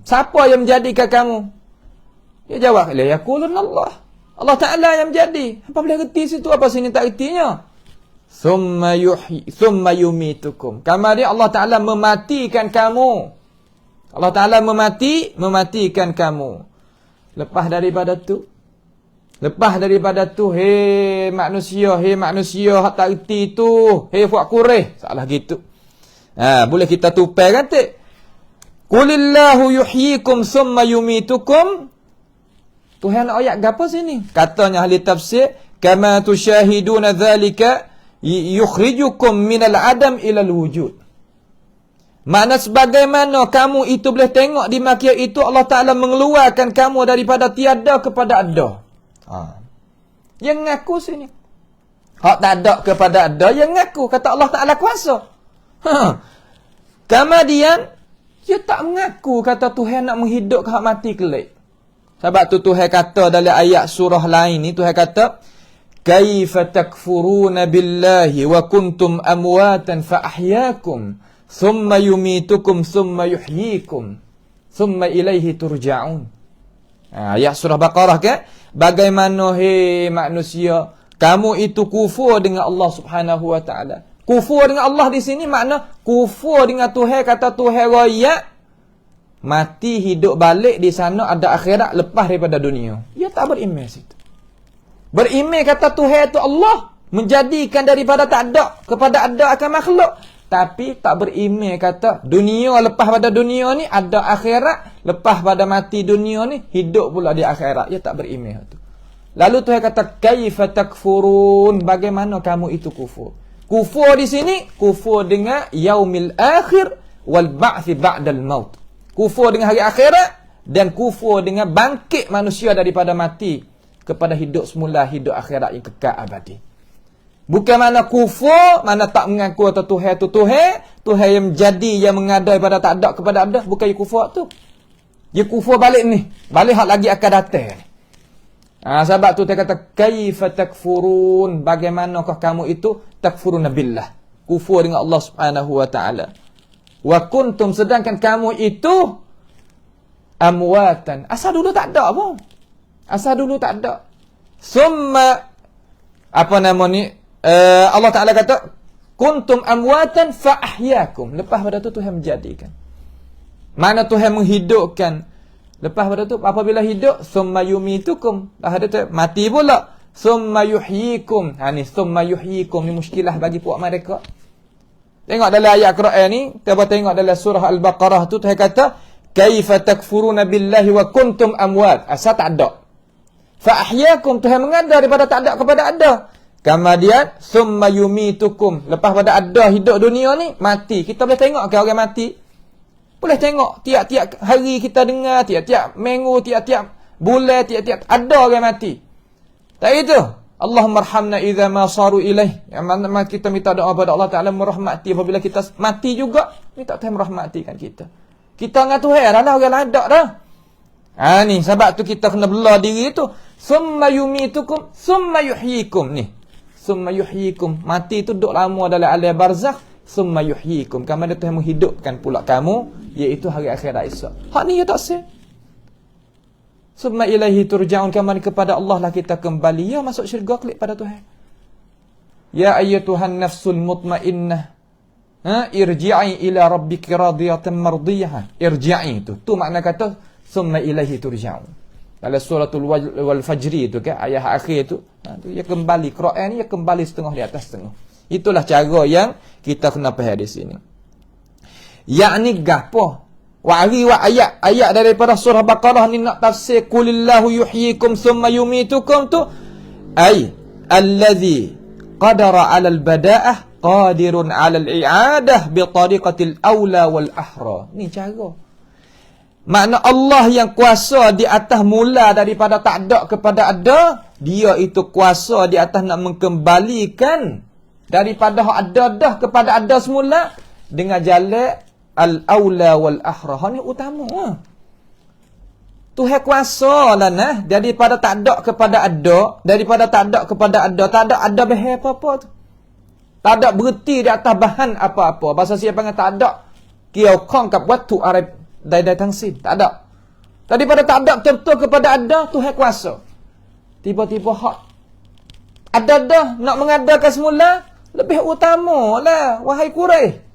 [SPEAKER 1] Siapa yang menjadikan kamu? Dia jawab, la yaqulun Allah. Allah Taala yang menjadi. Apa boleh reti situ, apa sini tak retinya? Thumma yumitukum. Kemudian Allah Taala mematikan kamu. Allah Taala mematikan kamu. Lepas daripada tu, hei manusia hak tak reti tu, hei fuak kureh, salah gitu. Boleh kita tupai kan tak? Qulillahu yuhyikum thumma yumitukum. Tuhan ayat gapo sini? Katanya ahli tafsir, kama tusyahiduna dzalika yukhrijukum minal adam ilal wujud. Makna sebagaimana kamu itu boleh tengok di makia itu Allah Ta'ala mengeluarkan kamu daripada tiada kepada ada. Yang ngaku sini. Hak tak ada kepada ada, yang ngaku. Kata Allah Ta'ala kuasa. Kemudian, dia tak mengaku kata Tuhan nak menghidupkan hak mati kelak. Sebab tu Tuhan kata dalam ayat surah lain ni, Tuhan kata, Kaifa takfuruna billahi wa kuntum amwatan fa ahyakum. Thumma yumitukum thumma yuhyikum thumma ilaihi turja'un. Ayat surah Baqarah ke? Bagaimana hei manusia, kamu itu kufur dengan Allah Subhanahu wa taala. Kufur dengan Allah di sini makna kufur dengan Tuhan, kata Tuhan raya mati hidup balik di sana ada akhirat lepas daripada dunia. Dia tak beriman situ. Beriman kata Tuhan itu Allah menjadikan daripada tak ada kepada ada akan makhluk. Tapi tak beriman kata dunia lepas pada dunia ni ada akhirat, lepas pada mati dunia ni hidup pula di akhirat. Dia tak beriman tu. Lalu Tuhan kata kaifa takfurun, bagaimana kamu itu kufur? Kufur di sini kufur dengan yaumil akhir wal ba'thi ba'dal maut. Kufur dengan hari akhirat dan kufur dengan bangkit manusia daripada mati kepada hidup semula, hidup akhirat yang kekal abadi. Bukan mana kufur, mana tak mengaku atau Tuhan tu Tuhan yang menjadi, yang mengadai pada tak ada kepada ada, bukan dia kufur tu. Dia kufur balik ni, balik hak lagi akan datang ni. Sebab tu dia kata kaifa takfurun, bagaimanakah kamu itu takfuruna billah, kufur dengan Allah Subhanahu wa taala. Wa kuntum, sedangkan kamu itu amwatan, asal dulu tak ada pun. Asal dulu tak ada. Summa apa nama ni? Allah Ta'ala kata, kuntum amwatan fa ahyakum. Lepas pada tu Tuhan menjadikan. Mana Tuhan menghidupkan. Lepas pada tu apabila hidup, summa yumitukum. Lepas tu mati pula. Summa yuhyikum. Ni summa yuhyikum ni muskilah bagi puak mereka. Tengok dalam ayat Quran ni, kita tengok dalam surah Al-Baqarah tu Tuhan kata, kaifa takfuruna billahi wa kuntum amwat. Asal tak ada. Fa ahyakum, Tuhan mengadar daripada tak ada kepada ada. Kemudian summa yumitukum. Lepas pada ada hidup dunia ni, mati. Kita boleh tengok ke orang mati? Boleh tengok. Tiap-tiap hari kita dengar, tiap-tiap minggu, tiap-tiap bulan, tiap-tiap ada orang mati. Tak itu. Allahumma arhamna idza ma saru ilaih. Yang mana kita minta doa pada Allah Ta'ala merahmati apabila kita mati juga. Minta Tuhan merahmatikan kita. Kita dengan Tuhan dah orang lain tak dah. Ni sebab tu kita kena bela diri tu. Summa yumitukum, summa yuhyikum. Ni. Summa yuhyikum. Mati tu duduk lama dalam alam barzakh. Summa yuhyikum. Kemudian Tuhan menghidupkan pula kamu, iaitu hari akhirat esok. Hak ni ya tak sah. Summa ilaihi turja'un. Kemudian kepada Allah lah kita kembali. Ya masuk syurga klik pada Tuhan. Ya ayyatuhan nafsul mutmainnah. Irji'i ila rabbiki radiyatan mardiyah. Irji'i tu. Tu makna kata summa ilaihi turja'un. Dalam suratul wal fajri tu kan, ayat akhir tu. Tu ia kembali. Quran ni ia kembali setengah di atas setengah. Itulah cara yang kita kena faham di sini. Yakni gapo? Wari wa ayat daripada surah Baqarah ni nak tafsir qulillahu yuhyikum summa yumitukum tu ay allazi qadara 'ala al-bada'ah qadirun 'ala al-i'adah bi tariqatil aula wal ahra. Ni cara. Makna Allah yang kuasa di atas mula daripada tak ada kepada ada, dia itu kuasa di atas nak mengembalikan daripada ada dah kepada ada semula dengan jalan al-aula wal ahra. Ni utama. Tuhan kuasa lah nah daripada tak ada kepada ada, daripada tak ada kepada ada bahaya apa-apa tu. Tak ada berhenti di atas bahan apa-apa. Bahasa siapa yang tak ada kio kong kap watu arab dai tangsin. Tak ada. Daripada tak ada betul-betul kepada ada, Tuhan kuasa. Tiba-tiba hak ada dah nak mengadakan semula lebih utama lah wahai Quraisy.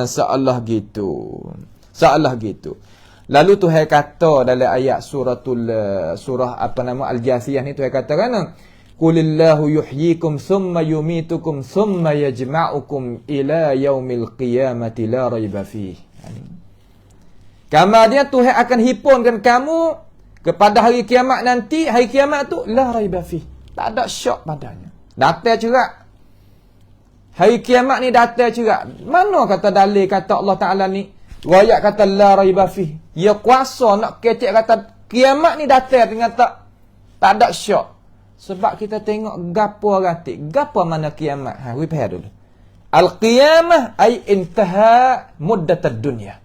[SPEAKER 1] Seolah gitu. Seolah gitu. Lalu Tuhan kata dalam ayat surah Al-Jasiyah ni Tuhan kata kan, qulillahu yuhyikum thumma yumitukum thumma yajma'ukum ila yaumil qiyamati la raiba fihi. Kemudian Tuhan akan himpunkan kamu kepada hari kiamat nanti. Hari kiamat tu la raiba fihi. Tak ada syak padanya. Datang cerak. Hari kiamat ni datang cerak. Mana kata dalil kata Allah Ta'ala ni? Riwayat kata la raiba fihi. Ya kuasa nak kecek kata kiamat ni datang dengan tak ada syak. Sebab kita tengok gapo ratik. Gapo mana kiamat? We faham dulu. Al-qiyamah ay intaha muddatad dunya.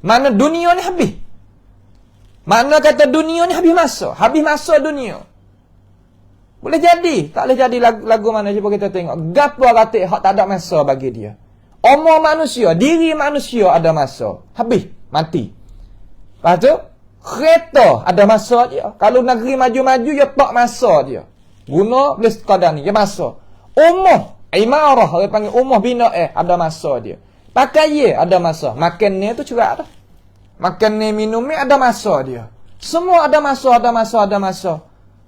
[SPEAKER 1] Mana dunia ni habis. Mana kata dunia ni habis masa. Habis masa dunia. Boleh jadi. Tak boleh jadi lagu mana. Cuba kita tengok. Gapo ratik hak tak ada masa bagi dia. Umur manusia. Diri manusia ada masa. Habis. Mati. Lepas tu. Kereta ada masa dia. Kalau negeri maju-maju, ya tak masa dia. Guna boleh sekadar ni. Ya masa. Umur. Imarah. Orang panggil umur bina ada masa dia. Pakai ada masa. Makan ni tu cerak dah. Makan ni minum ni ada masa dia. Semua ada masa, ada masa, ada masa.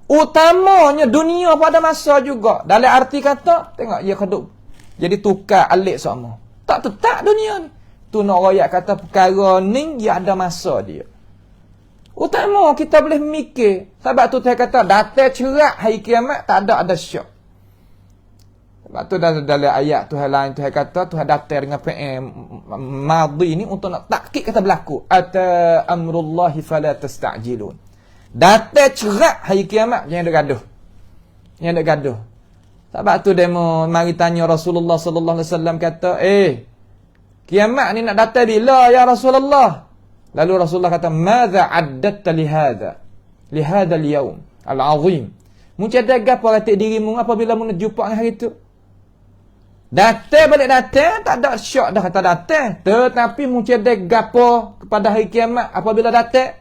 [SPEAKER 1] Utamanya dunia pun ada masa juga. Dalam arti kata, tengok ia keduk. Jadi tukar alik sama. Tak tetap dunia ni. Tu nak royak kata perkara ni ia ada masa dia. Utama kita boleh mikir. Sebab tu Tuhan kata datang cerak hari kiamat tak ada syak. Sebab tu dalam ayat Tuhan lain Tuhan kata Tuhan datang dengan madhi ni untuk nak takkid kata berlaku. Ata amrullahi fala tasta'jilun. Datang cerak hari kiamat jangan ada gaduh. Jangan ada gaduh. Sebab tu demo mari tanya Rasulullah sallallahu alaihi wasallam kata, kiamat ni nak datang bila ya Rasulullah? Lalu Rasulullah kata, "Madza addatta li hadha? Li hadzal yaum al-'azim." Muncada gapo kata dirimu apabila mu jumpa dengan hari tu? Datang balik datang tak ada syak dah kata datang. Tetapi muncada gapo kepada hari kiamat apabila datang?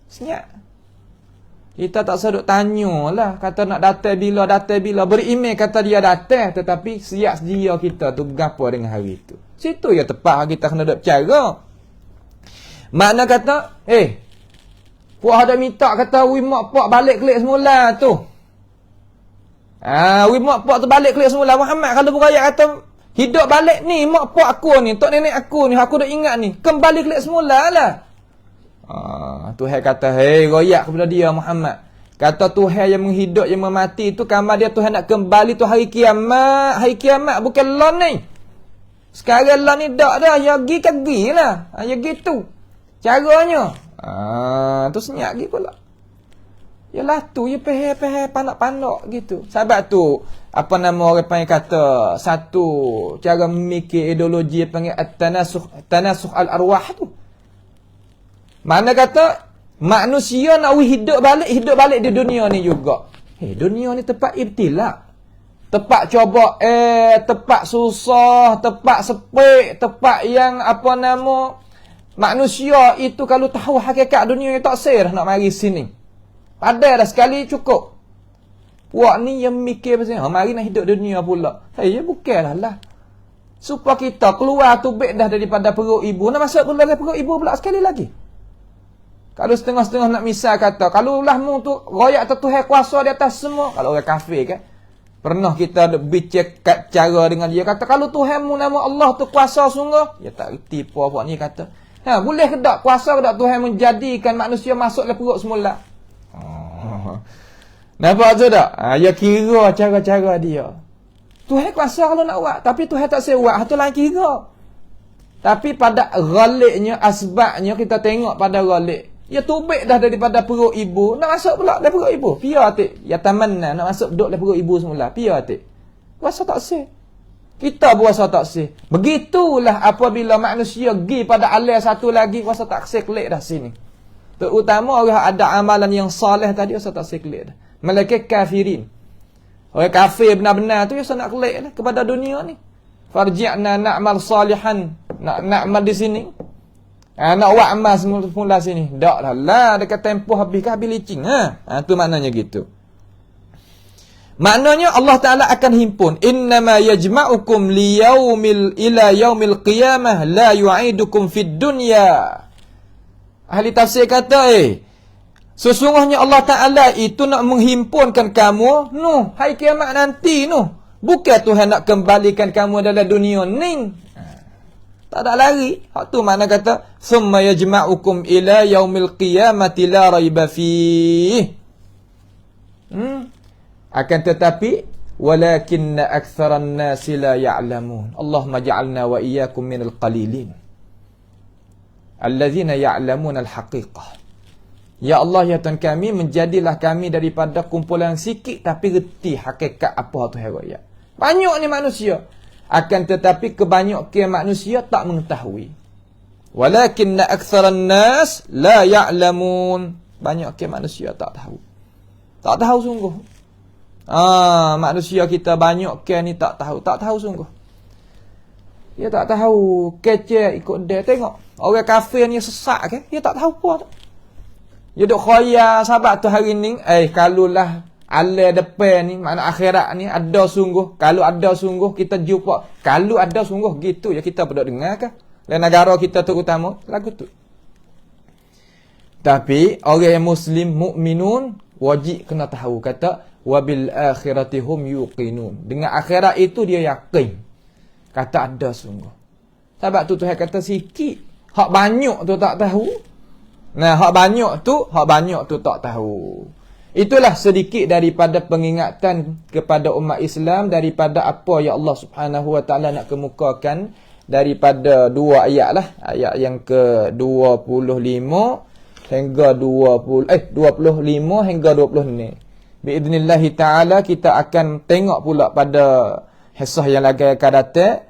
[SPEAKER 1] Senyap. Kita tak sedut tanya lah. Kata nak datang bila. Beremail kata dia datang. Tetapi siap sedia kita tu gapo dengan hari tu. Situ ya tepat kita kena duk bercara. Makna kata, puak ada minta kata, wi mak puak balik kelik semula tu. Wi mak puak tu balik kelik semula. Muhammad kalau beraya kata, hidup balik ni, mak puak aku ni, tok nenek aku ni, aku dah ingat ni. Kembali kelik semula lah. Tuhan kata, royak kepada dia Muhammad. Kata Tuhan yang menghidup, yang memati tu, kamar dia Tuhan nak kembali tu hari kiamat. Hari kiamat bukan lon ni. Sekarang lon ni tak dah. Ya gi ke gi lah. Ya gitu. Caranya. Tu senyap gi pula. Yalah tu, ya peh-peh, panak-panak gitu. Sebab tu, apa nama orang panggil kata, satu cara memikir ideologi panggil tanasuh al-arwah tu. Mana kata manusia nak hidup balik di dunia ni juga. Dunia ni tempat ibtila. Tempat coba tempat susah, tempat sepik, tempat yang apa nama manusia itu kalau tahu hakikat dunia ni tak serah nak mari sini. Padahal dah sekali cukup. Puak ni yang mikir pasal mari nak hidup dunia pula. Bukanlah lah. Supaya kita keluar tubik dah daripada perut ibu, nak masuk keluar dari perut ibu pula sekali lagi. Kalau setengah-setengah nak misal kata, kalau lahmu tu royak Tuhan kuasa di atas semua. Kalau orang kafir kan, pernah kita bicara cara dengan dia, kata kalau Tuhanmu nama Allah tu kuasa sungguh, dia tak reti apa ni kata. Boleh ke tak kuasa ke tak Tuhan menjadikan manusia masuk dalam perut semula? Nampak tu tak? Dia kira cara-cara dia. Tuhan kuasa kalau nak buat, tapi Tuhan tak sewa, itu lain kira. Tapi pada ghaliknya, asbabnya kita tengok pada ghalik. Ya tubik dah daripada perut ibu, nak masuk pula dari perut ibu. Pia atik. Ya tamanna nak masuk duduk dari perut ibu semula. Pia atik. Puasa tak sah. Kita puasa tak sah. Begitulah apabila manusia pergi pada alam satu lagi, puasa tak sah kelik dah sini. Terutama orang ada amalan yang salih tadi, puasa tak sah kelik dah. Malaikat kafirin. Orang kafir benar-benar tu, puasa nak kelik dah kepada dunia ni. Farji'na na'mal salihan. Nak amal di sini. Nak buat amal semula sini. Tak lah. Dekat tempoh habis licin. Tu maknanya gitu. Maknanya Allah Ta'ala akan himpun. Innama yajma'ukum ila yaumil qiyamah la yu'idukum fid dunya. Ahli tafsir kata, sesungguhnya Allah Ta'ala itu nak menghimpunkan kamu. Hari kiamat nanti. Bukan Tuhan nak kembalikan kamu dalam dunia ni. Tak ada lari. Hak tu makna kata summa yajma'ukum ila yaumil qiyamati la raiba fih. Akan tetapi walakinna aktsaran nasi la ya'lamun. Allahumma ja'alna wa iyyakum minal qalilin allazina ya'lamun al-haqiqah. Ya Allah, ya Tuhan kami, menjadilah kami daripada kumpulan sikit tapi reti hakikat apa tu raya. Banyak ni manusia. Akan tetapi kebanyakan manusia tak mengetahui. Walakinna aktsaran nas la ya'lamun. Banyak manusia tak tahu. Tak tahu sungguh. Manusia kita banyak ni tak tahu. Tak tahu sungguh. Dia tak tahu. Kecek ikut dia. Tengok. Orang kafir ni sesak ke? Dia tak tahu apa tu. Dia duk khoya sahabat tu hari ni. Kalulah Allah depan ni, makna akhirat ni ada sungguh. Kalau ada sungguh kita jumpa. Kalau ada sungguh gitu ya kita perlu dengar ke? Dalam negara kita terutama lagu tu. Tapi orang yang muslim mukminun wajib kena tahu kata wabil akhirati hum yuqinun. Dengan akhirat itu dia yakin. Kata ada sungguh. Sebab tu Tuhan kata sikit. Hak banyak tu tak tahu. Hak banyak tu tak tahu. Itulah sedikit daripada pengingatan kepada umat Islam daripada apa yang Allah Subhanahu Wa Taala nak kemukakan daripada dua ayat lah. Ayat yang ke-25 hingga 25 hingga 20 ni. Biidznillah taala kita akan tengok pula pada hisah yang lagi akan datang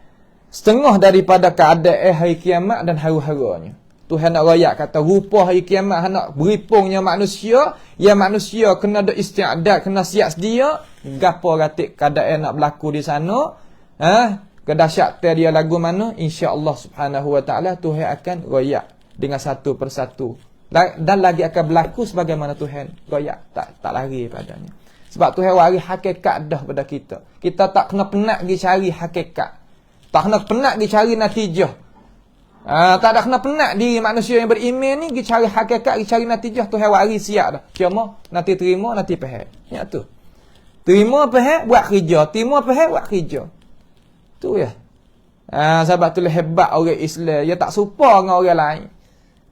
[SPEAKER 1] setengah daripada keadaan hari kiamat dan haru-harunya. Tuhan nak rayak kata rupa hari kiamat nak beripungnya manusia, yang manusia kena ada istiadat, kena siap sedia gapo ratik keadaan nak berlaku di sana. Kedahsyatan dia lagu mana, insya-Allah Subhanahu Wa Taala Tuhan akan rayak dengan satu persatu
[SPEAKER 2] Dan lagi akan berlaku sebagaimana Tuhan goyak, tak lari padanya. Sebab Tuhan wari hakikat dah pada kita. Kita tak kena penat pergi cari hakikat. Tak kena penat pergi cari natijah. Tak ada kena penat diri manusia yang beriman ni pergi cari hakikat, pergi cari natijah. Tuhan wari siap dah. Cuma nanti terima, nanti faham. Ya tu. Terima faham, buat kerja. Terima faham, buat kerja. Tu ya. Sebab tu hebat orang Islam. Dia tak serupa dengan orang lain.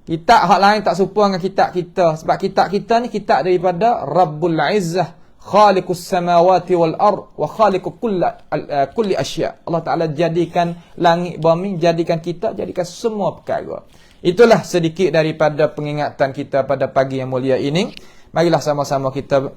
[SPEAKER 2] Kitab hak lain tak serupa dengan kitab kita. Sebab kitab kita ni kitab daripada Rabbul Izzah, Khaliqus samawati wal ard wa khaliqu kulli asya. Allah Taala jadikan langit bumi, jadikan kita, jadikan semua perkara. Itulah sedikit daripada pengingatan kita pada pagi yang mulia ini. Marilah sama-sama kita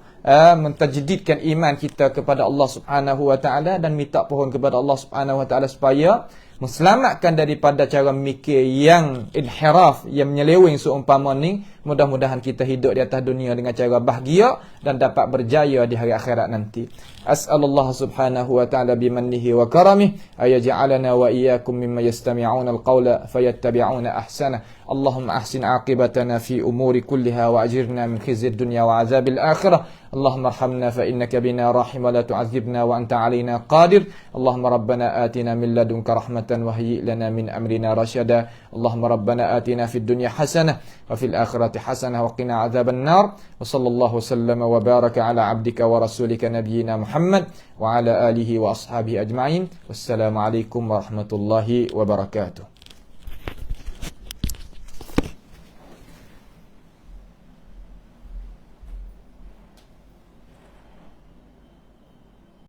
[SPEAKER 2] mentajdidkan iman kita kepada Allah Subhanahu wa taala dan minta pohon kepada Allah Subhanahu wa taala supaya menselamatkan daripada cara mikir yang inhiraf, yang menyeleweng seumpama ni. Mudah-mudahan kita hidup di atas dunia dengan cara bahagia dan dapat berjaya di hari akhirat nanti. As'alullah subhanahu wa ta'ala bimannihi wa karamih ayaj'alana wa iyyakum mimma yastami'una al-qawla fayattabi'una ahsana. Allahumma ahsin aqibatana fi umuri kulliha wa ajirna min khizyid dunya wa azabil akhirah. Allahumma arhamna fa innaka bina rahim wa la tu'adzibna wa anta 'alaina qadir. Allahumma rabbana atina min ladunka rahmatan wa hayyi' lana min amrina rashada. Allahumma rabbana atina fid dunya hasanah wa fil akhirati hasanah wa qina 'adzaban nar. Wa sallallahu sallama wa baraka ala 'abdika wa rasulika nabiyyina Muhammad wa ala alihi wa ashabihi ajma'in. Wassalamu alaikum warahmatullahi wabarakatuh.